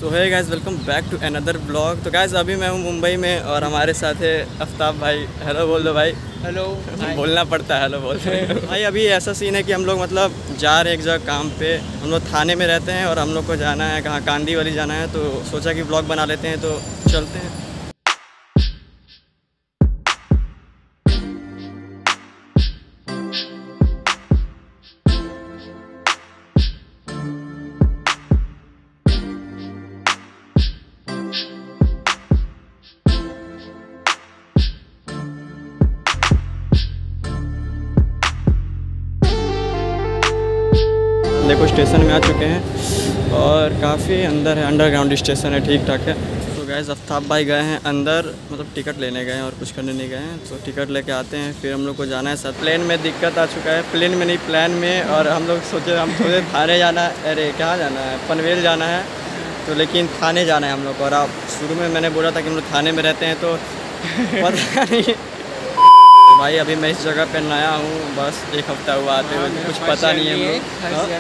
सो है guys, welcome back to another blog. तो guys अभी मैं हूँ मुंबई में और हमारे साथ है आफ्ताब भाई। हेलो बोल दो भाई। हेलो। बोलना पड़ता है हेलो बोलते हैं भाई। अभी ऐसा सीन है कि हम लोग मतलब जा रहे हैं एक जगह काम पे। हम लोग थाने में रहते हैं और हम लोग को जाना है कहाँ, कांदी वाली जाना है। तो सोचा कि ब्लॉग बना लेते हैं, तो चलते हैं। देखो स्टेशन में आ चुके हैं और काफ़ी अंदर है, अंडरग्राउंड स्टेशन है, ठीक ठाक है। तो गाइस आफ्ताब भाई गए हैं अंदर, मतलब टिकट लेने गए हैं और कुछ करने नहीं गए हैं। तो टिकट लेके आते हैं, फिर हम लोग को जाना है साथ। प्लेन में दिक्कत आ चुका है, प्लेन में नहीं प्लान में। और हम लोग सोचे हम थोड़े थाने जाना है, अरे कहाँ जाना है, पनवेल जाना है। तो लेकिन थाने जाना है हम लोग को। और आप शुरू में मैंने बोला था कि हम लोग थाने में रहते हैं, तो पता नहीं भाई अभी मैं इस जगह पे नया हूँ, बस एक हफ्ता हुआ आते हुए, कुछ पता नहीं है हम लोग।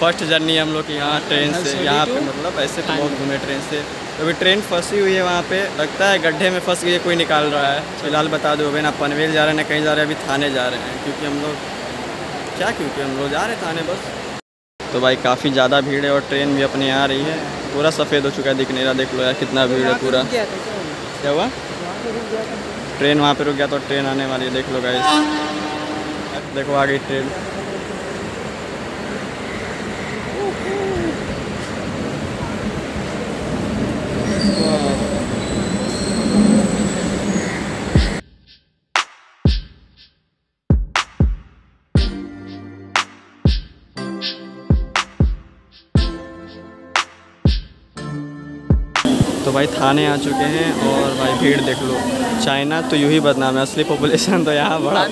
फर्स्ट जर्नी है हम लोग की यहाँ ट्रेन से, यहाँ पे मतलब ऐसे तो बहुत घूमे ट्रेन से। तो अभी ट्रेन फंसी हुई है वहाँ पे, लगता है गड्ढे में फंस गई है, कोई निकाल रहा है। फिलहाल बता दो अभी ना पनवेल जा रहे हैं ना कहीं जा रहे हैं, अभी थाने जा रहे हैं। क्योंकि हम लोग जा रहे हैं थाने बस। तो भाई काफ़ी ज़्यादा भीड़ है और ट्रेन भी अपने आ रही है। पूरा सफ़ेद हो चुका है, दिख नहीं रहा। देख लो यार कितना भीड़ है पूरा। क्या हुआ? ट्रेन वहाँ पे रुक गया तो ट्रेन आने वाली है, देख लो गाइस। देखो आ गई ट्रेन। तो भाई थाने आ चुके हैं और भाई भीड़ देख लो। चाइना तो यूँ ही बदनाम है, असली पॉपुलेशन तो यहाँ बड़ा है।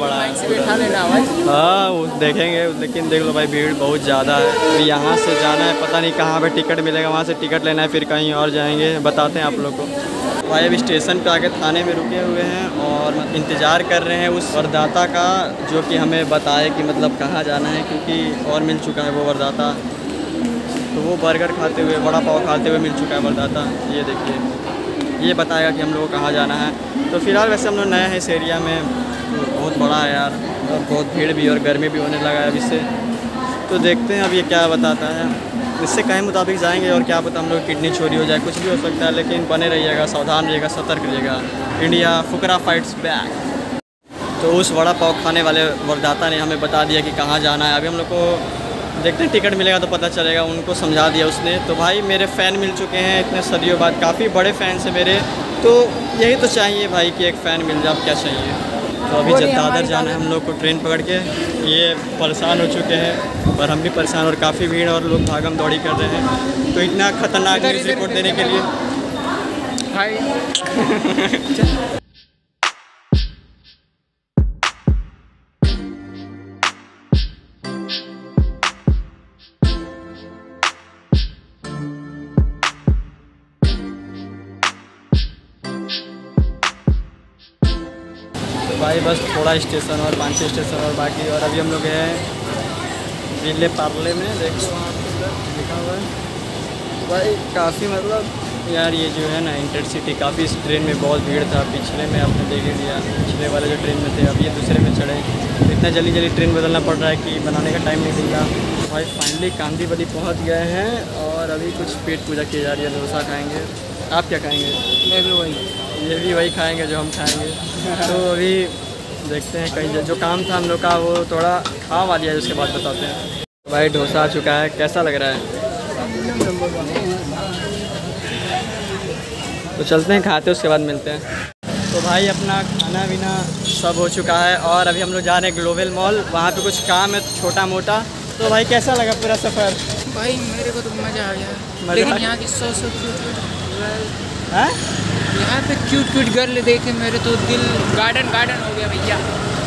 हाँ वो देखेंगे, लेकिन देख लो भाई भीड़ बहुत ज़्यादा है। तो यहाँ से जाना है, पता नहीं कहाँ पे टिकट मिलेगा, वहाँ से टिकट लेना है, फिर कहीं और जाएंगे, बताते हैं आप लोग को। भाई अभी स्टेशन पे आके थाने में रुके हुए हैं और इंतज़ार कर रहे हैं उस वरदाता का, जो कि हमें बताए कि मतलब कहाँ जाना है। क्योंकि और मिल चुका है वो वरदाता, तो वो बर्गर खाते हुए, वड़ा पाव खाते हुए मिल चुका है वरदाता। ये देखिए, ये बताएगा कि हम लोग को कहाँ जाना है। तो फिलहाल वैसे हम लोग नए हैं इस एरिया में, तो बहुत बड़ा है यार, और बहुत भीड़ भी और गर्मी भी होने लगा है अभी से। तो देखते हैं अब ये क्या बताता है, इससे कहे मुताबिक जाएंगे। और क्या पता हम लोग किडनी चोरी हो जाए, कुछ भी हो सकता है। लेकिन बने रहिएगा, सावधान रहिएगा, सतर्क रहिएगा। इंडिया फुकरा फाइट्स बैक। तो उस वड़ा पाव खाने वाले वरदाता ने हमें बता दिया कि कहाँ जाना है। अभी हम लोग को देखते हैं, टिकट मिलेगा तो पता चलेगा। उनको समझा दिया उसने। तो भाई मेरे फ़ैन मिल चुके हैं इतने सदियों बाद, काफ़ी बड़े फ़ैन से मेरे। तो यही तो चाहिए भाई कि एक फ़ैन मिल जाए, अब क्या चाहिए। तो अभी दादर जाना है हम लोग को ट्रेन पकड़ के। ये परेशान हो चुके हैं और हम भी परेशान, और काफ़ी भीड़ और लोग भागम दौड़ी कर रहे हैं। तो इतना ख़तरनाक न्यूज़ रिपोर्ट देने के लिए भाई बस थोड़ा स्टेशन और 5-6 स्टेशन और बाकी। और अभी हम लोग हैं विले पार्ले में, देखो वहाँ लिखा हुआ है भाई। काफ़ी मतलब यार ये जो है ना इंटरसिटी, काफ़ी इस ट्रेन में बहुत भीड़ था। पिछले में आपने देख ही लिया, पिछले वाले जो ट्रेन में थे, अब ये दूसरे में चढ़े। तो इतना जल्दी जल्दी ट्रेन बदलना पड़ रहा है कि बनाने का टाइम नहीं मिल रहा। भाई फाइनली कांदीवली पहुँच गए हैं और अभी कुछ पेट पूजा की जा रही है। डोसा खाएँगे। आप क्या खाएँगे? मैं भी वही, ये भी वही खाएंगे जो हम खाएंगे। तो अभी देखते हैं, कहीं जो काम था हम लोग का वो थोड़ा खा वा लिया है, उसके बाद बताते हैं। भाई डोसा आ चुका है, कैसा लग रहा है? तो चलते हैं, खाते हैं, उसके बाद मिलते हैं। तो भाई अपना खाना पीना सब हो चुका है और अभी हम लोग जा रहे हैं ग्लोबल मॉल। वहाँ पे कुछ काम है छोटा मोटा। तो भाई कैसा लगा पूरा सफ़र? भाई मेरे को तो मज़ा आ गया। लेकिन यहाँ की सौ यहाँ पे क्यूट गर्ल देखे मेरे तो दिल गार्डन हो गया भैया।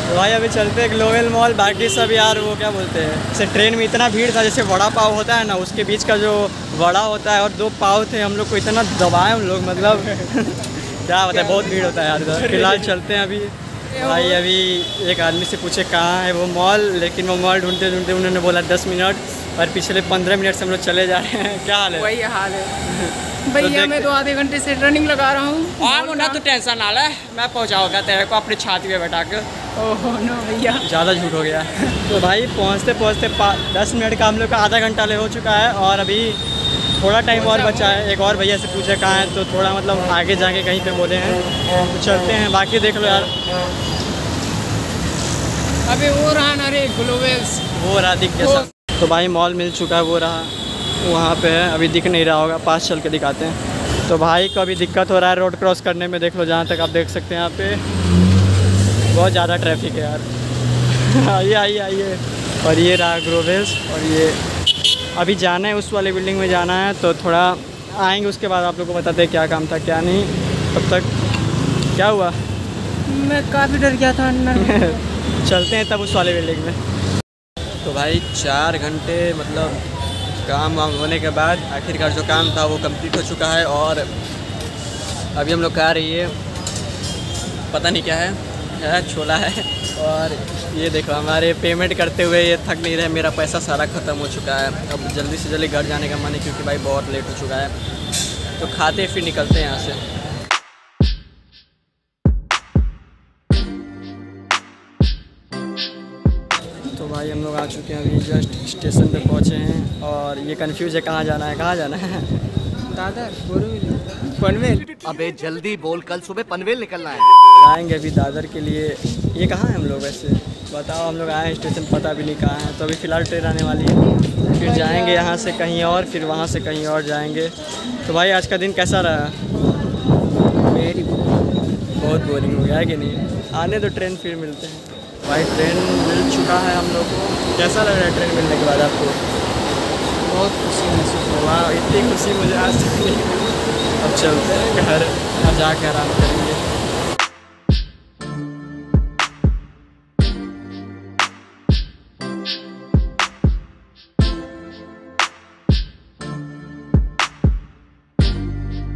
तो भाई अभी चलते हैं ग्लोबल मॉल। बाकी सब यार वो क्या बोलते हैं, जैसे ट्रेन में इतना भीड़ था, जैसे वड़ा पाव होता है ना, उसके बीच का जो वड़ा होता है और 2 पाव थे, हम लोग को इतना दबाए हम लोग, मतलब क्या बताए, बहुत भीड़ होता है यार इधर। फिलहाल चलते हैं अभी भाई अभी एक आदमी से पूछे कहाँ है वो मॉल, लेकिन वो मॉल ढूंढते ढूंढते उन्होंने बोला 10 मिनट, और पिछले 15 मिनट से हम लोग चले जा रहे हैं। क्या हाल है? वही हाल है भैया, मैं तो आधे घंटे से रनिंग लगा रहा हूँ। और ना तो टेंशन ना ले, मैं पहुँचाऊँगा तेरे को अपनी छाती पे बैठा कर। ओह नो भैया, ज़्यादा झूठ हो गया। तो भाई पहुँचते पहुँचते 10 मिनट का हम लोग का आधा घंटा ले हो चुका है, और अभी थोड़ा टाइम और बचा है। एक और भैया से पूछे कहाँ है, तो थोड़ा मतलब आगे जाके कहीं पे बोले हैं, तो चलते हैं। बाकी देख लो यार, अबे वो रहा ना रे ग्लोवेल्स, वो रहा दिख गया सब। तो भाई मॉल मिल चुका है, वो रहा वहाँ पे है, अभी दिख नहीं रहा होगा, पास चल के दिखाते हैं। तो भाई को अभी दिक्कत हो रहा है रोड क्रॉस करने में, देख लो जहाँ तक आप देख सकते हैं यहाँ पे बहुत ज़्यादा ट्रैफिक है यार। आइए आइए आइए। और ये रहा ग्लोवेल्स, और ये अभी जाना है उस वाले बिल्डिंग में जाना है, तो थोड़ा आएंगे उसके बाद आप लोग को बताते हैं क्या काम था क्या नहीं। तब तक क्या हुआ, मैं काफ़ी डर गया था अंदर। चलते हैं तब उस वाले बिल्डिंग में। तो भाई 4 घंटे मतलब काम वाम होने के बाद आखिरकार जो काम था वो कंप्लीट हो चुका है, और अभी हम लोग खा रही है, पता नहीं क्या है छोला है। और ये देखो हमारे पेमेंट करते हुए ये थक नहीं रहे, मेरा पैसा सारा ख़त्म हो चुका है। अब जल्दी से जल्दी घर जाने का मन है, क्योंकि भाई बहुत लेट हो चुका है। तो खाते फिर निकलते हैं यहाँ से। तो भाई हम लोग आ चुके हैं, अभी जस्ट स्टेशन पे पहुँचे हैं, और ये कंफ्यूज है कहाँ जाना है, कहाँ जाना है। दादर पनवेल। अबे जल्दी बोल, कल सुबह पनवेल निकलना है। आएंगे अभी दादर के लिए। ये कहाँ है हम लोग वैसे बताओ, हम लोग आए हैं स्टेशन, पता भी नहीं कहाँ है। तो अभी फ़िलहाल ट्रेन आने वाली है, फिर जाएंगे यहाँ से कहीं और, फिर वहाँ से कहीं और जाएंगे। तो भाई आज का दिन कैसा रहा? बहुत बोरिंग हो गया है कि नहीं? आने दो ट्रेन, फिर मिलते हैं। भाई ट्रेन मिल चुका है हम लोग को, कैसा लग रहा है ट्रेन मिलने के बाद आपको? बहुत खुशी महसूस हुआ, इतनी खुशी मुझे आज तक नहीं मिली। अब चलते हैं घर, अब जाके आराम करेंगे।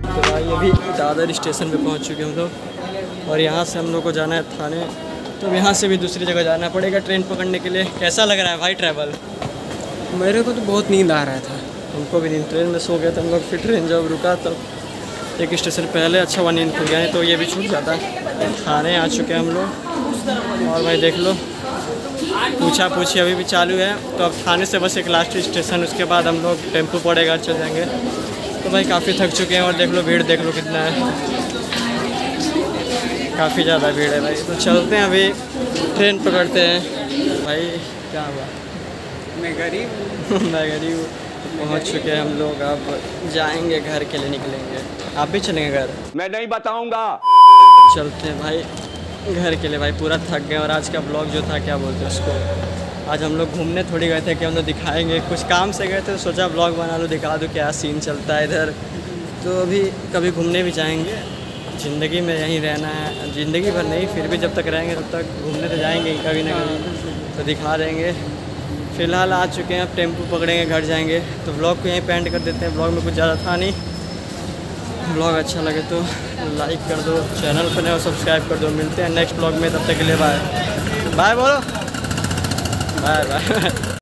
तो भाई अभी दादर स्टेशन पे पहुंच चुके हम लोग, और यहाँ से हम लोग को जाना है थाने। तो यहाँ से भी दूसरी जगह जाना पड़ेगा ट्रेन पकड़ने के लिए। कैसा लग रहा है भाई ट्रैवल? मेरे को तो बहुत नींद आ रहा था। हमको भी नींद, ट्रेन में सो गए थे हम लोग, फिर ट्रेन जब रुका तब एक स्टेशन पहले अच्छा हुआ नींद खुल गया, नहीं तो ये भी छूट जाता। थाने आ चुके हैं हम लोग, और भाई देख लो पूछा पूछी अभी भी चालू है। तो अब थाने से बस एक लास्ट स्टेशन, उसके बाद हम लोग टेम्पो पड़ेगा, चल जाएंगे। तो भाई काफ़ी थक चुके हैं, और देख लो भीड़ देख लो कितना है, काफ़ी ज़्यादा भीड़ है भाई। तो चलते हैं अभी, ट्रेन पकड़ते हैं। भाई क्या हुआ? मैं गरीब मैं गरीब हूँ। पहुँच चुके हैं हम लोग, अब जाएंगे घर के लिए निकलेंगे। आप भी चलेंगे घर? मैं नहीं बताऊंगा। चलते हैं भाई घर के लिए। भाई पूरा थक गए, और आज का ब्लॉग जो था क्या बोलते हैं उसको, आज हम लोग घूमने थोड़ी गए थे कि हम लोग दिखाएंगे, कुछ काम से गए थे, तो सोचा ब्लॉग बना लो, दिखा दो क्या सीन चलता है इधर। तो अभी कभी घूमने भी जाएंगे, ज़िंदगी में यहीं रहना है, ज़िंदगी भर नहीं, फिर भी जब तक रहेंगे तब तक घूमने तो जाएंगे कभी ना कभी, तो दिखा देंगे। फ़िलहाल आ चुके हैं, अब टेम्पो पकड़ेंगे, घर जाएंगे। तो ब्लॉग को यहीं पे एंड कर देते हैं। ब्लॉग में कुछ ज़्यादा था नहीं, ब्लॉग अच्छा लगे तो लाइक कर दो, चैनल पर नए हो सब्सक्राइब कर दो। मिलते हैं नेक्स्ट ब्लॉग में, तब तक के लिए बाय बाय बोलो, बाय बाय।